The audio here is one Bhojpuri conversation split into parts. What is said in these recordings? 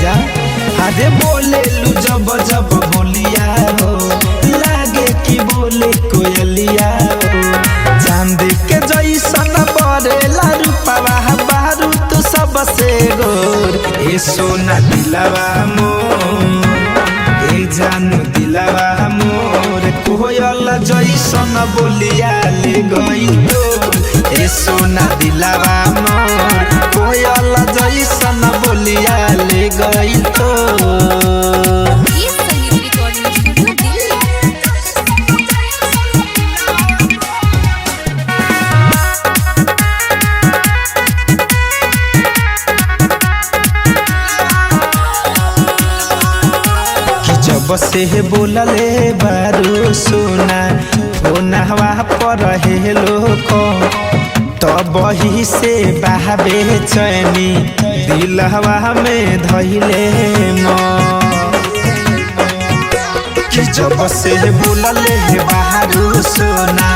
जा। अरे बोले लू जब जब बोलिया हो, लागे कि बोले कोयलिया हो। चांद के जैसन बरेला रूपवा बारू तू सबसे गोर। ए सोना दिलवा मोर, ए जानू दिलवा मोर, कोयल जैसन बोलिया ले गई तो। ए सोना दिलवा मोर, कोयल जैसन बोलिया ले गई तो। जब से बोलले बारू सोना फोनवा पर हेलो को, तब ही से बहाबे चैनी दिलवा में धैले कि जब से बोलले बारू सोना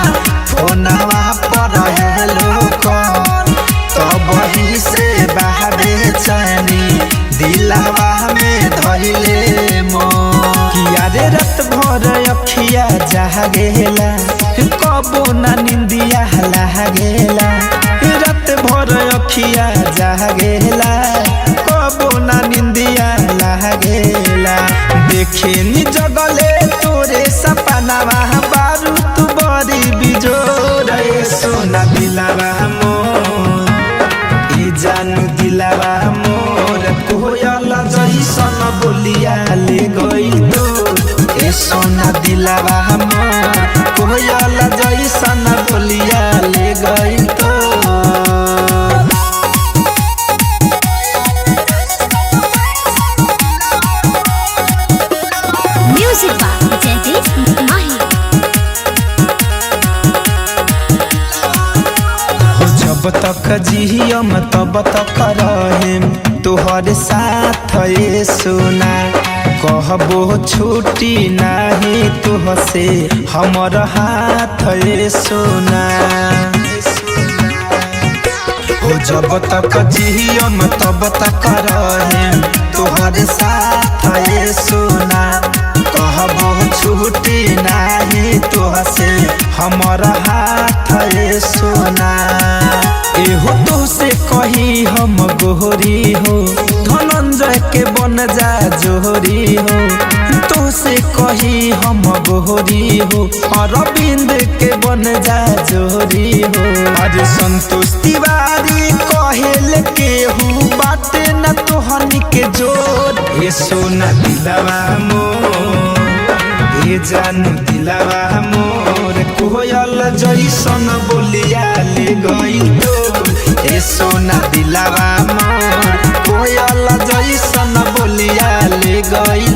फोनवा पर हेलो को, तब ही से बहाबे चैनी दिलवा में धैले रे। रात भर अखिया जागेला, कबो ना निंदिया लागेला। रात भर अखिया जागेला, कबो ना निंदिया लागेला। देखे नी जगले तोरे सपनावा बारू तू बड़ी बिजोर। ए सोना दिलवा मोर, ए जानू दिलवा मोर, कोयल जैसन बोलिया ले गई तो। ए सोना दिलवा मोर, कोयल जैसन बोलिया ले गई तो। म्यूजिक बाय जयदीप माही। जब तक जियम तब तक रहेम तोहर साथ। ए सोना कहबो छूटी नहीं तुहसे हमर हाथ। ए सोना हो जब तक जियम तब तक रहेम तोहर साथ। ए सोना कहबो छूटी नहीं तुहसे हमर हाथ। ए सोना एहो तो से कही हम गोहरी हो, धनंजय के बन जा जोहरी हो। तो से कही हम गोहरी हो, अरविंद के बन जा जोहरी हो। अरे संतोष तिवारी कहेल के हूँ बाटे न तोहनी के जोर। ए सोना दिलवा मोर, ए जानू दिलवा मोर, कोयल जैसन बोलिया ले गई तो। ए सोना दिलवा मोर, कोयल जैसन बोलिया ले गई